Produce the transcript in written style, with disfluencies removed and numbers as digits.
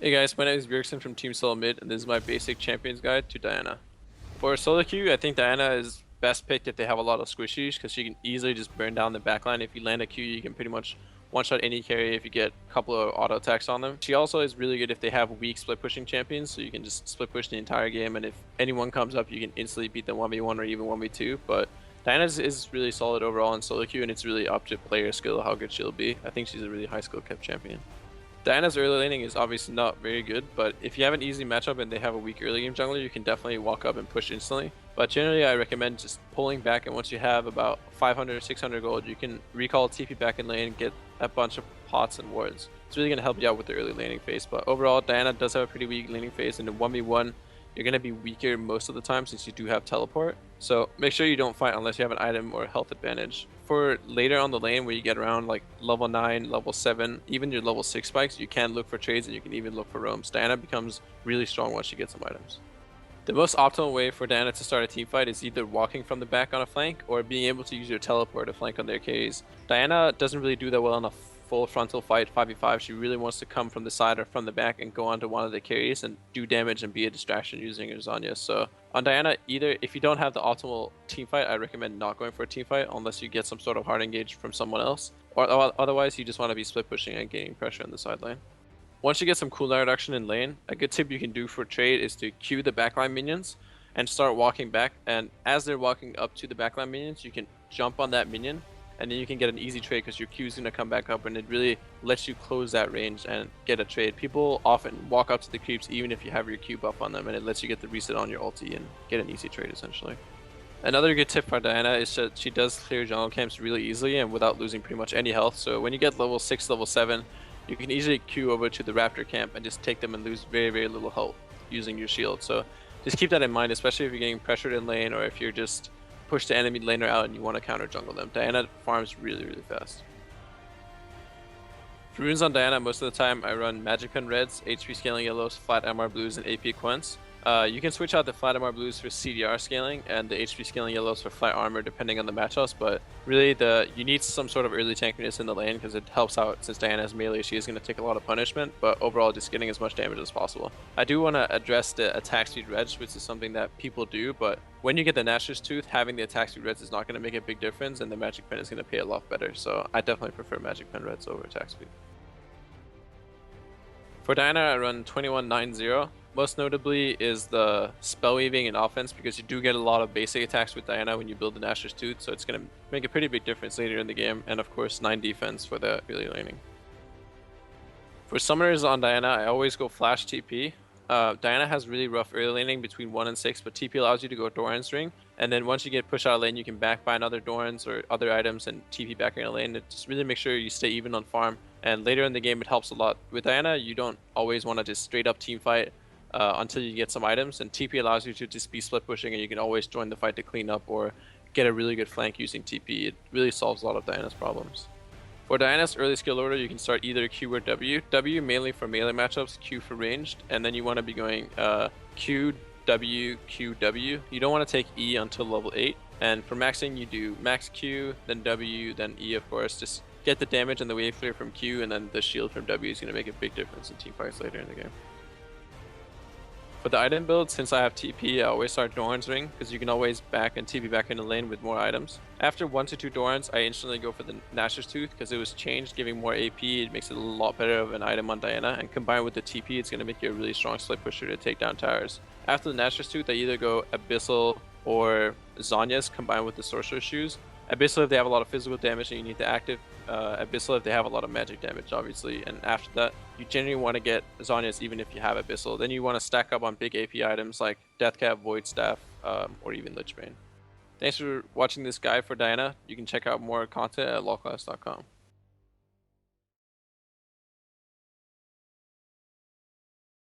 Hey guys, my name is Bjergsen from Team Solo Mid, and this is my basic champions guide to Diana. For solo queue, I think Diana is best picked if they have a lot of squishies, because she can easily just burn down the backline. If you land a Q, you can pretty much one-shot any carry if you get a couple of auto attacks on them. She also is really good if they have weak split pushing champions, so you can just split push the entire game, and if anyone comes up, you can instantly beat them 1v1 or even 1v2. But Diana is really solid overall in solo queue, and it's really up to player skill how good she'll be. I think she's a really high skill kept champion. Diana's early laning is obviously not very good, but if you have an easy matchup and they have a weak early game jungler, you can definitely walk up and push instantly. But generally, I recommend just pulling back, and once you have about 500 or 600 gold, you can recall TP back in lane, get a bunch of pots and wards. It's really going to help you out with the early laning phase, but overall, Diana does have a pretty weak laning phase, and in 1v1, you're going to be weaker most of the time since you do have teleport. So make sure you don't fight unless you have an item or health advantage. For later on the lane where you get around like level 9, level 7, even your level 6 spikes, you can look for trades and you can even look for roams. Diana becomes really strong once you get some items. The most optimal way for Diana to start a team fight is either walking from the back on a flank or being able to use your teleport to flank on their carries. Diana doesn't really do that well on a full frontal fight 5v5. She really wants to come from the side or from the back and go onto one of the carries and do damage and be a distraction using her Zanya. So on Diana, either if you don't have the optimal team fight, I recommend not going for a team fight unless you get some sort of hard engage from someone else, or otherwise you just want to be split pushing and gaining pressure on the side lane. Once you get some cooldown reduction in lane, a good tip you can do for trade is to queue the backline minions and start walking back, and as they're walking up to the backline minions, you can jump on that minion and then you can get an easy trade because your Q is going to come back up, and it really lets you close that range and get a trade. People often walk up to the creeps even if you have your Q buff on them, and it lets you get the reset on your ulti and get an easy trade essentially. Another good tip for Diana is that she does clear jungle camps really easily and without losing pretty much any health. So when you get level 6, level 7, you can easily queue over to the Raptor camp and just take them and lose very, very little health using your shield. So just keep that in mind, especially if you're getting pressured in lane or if you're just push the enemy laner out and you want to counter jungle them. Diana farms really, really fast. For runes on Diana, most of the time I run Magic Pen Reds, HP scaling yellows, flat MR blues, and AP Quents. You can switch out the flat MR blues for CDR scaling and the HP scaling yellows for flat armor depending on the matchups, but really you need some sort of early tankiness in the lane because it helps out. Since Diana has melee, she is going to take a lot of punishment, but overall just getting as much damage as possible. I do want to address the attack speed reds, which is something that people do, but when you get the Nashor's Tooth, having the attack speed reds is not going to make a big difference, and the Magic Pen is going to pay a lot better, so I definitely prefer Magic Pen Reds over attack speed. For Diana, I run 2190. Most notably is the spell weaving and offense, because you do get a lot of basic attacks with Diana when you build the Nashor's Tooth, so it's going to make a pretty big difference later in the game, and of course 9 defense for the early laning. For summoners on Diana, I always go flash TP. Diana has really rough early laning between 1 and 6, but TP allows you to go Doran's Ring, and then once you get pushed out of lane, you can back buy another Doran's or other items and TP back in a lane. It just really makes sure you stay even on farm, and later in the game it helps a lot. With Diana, you don't always want to just straight up team fight until you get some items, and TP allows you to just be split pushing, and you can always join the fight to clean up or get a really good flank using TP. It really solves a lot of Diana's problems. For Diana's early skill order, you can start either Q or W. W mainly for melee matchups, Q for ranged, and then you want to be going Q, W, Q, W. You don't want to take E until level 8, and for maxing you do max Q, then W, then E of course. Just get the damage and the wave clear from Q, and then the shield from W is going to make a big difference in team fights later in the game. For the item build, since I have TP, I always start Doran's Ring, because you can always back and TP back in the lane with more items. After 1 to 2 Dorans, I instantly go for the Nashor's Tooth, because it was changed, giving more AP. It makes it a lot better of an item on Diana, and combined with the TP, it's going to make you a really strong split pusher to take down towers. After the Nashor's Tooth, I either go Abyssal or Zanya's combined with the Sorcerer's Shoes. Abyssal if they have a lot of physical damage and you need to active. Abyssal if they have a lot of magic damage, obviously. And after that, you generally want to get Zanya's even if you have Abyssal. Then you want to stack up on big AP items like Deathcap, Void Staff, or even Lichbane. Thanks for watching this guide for Diana. You can check out more content at lawclass.com.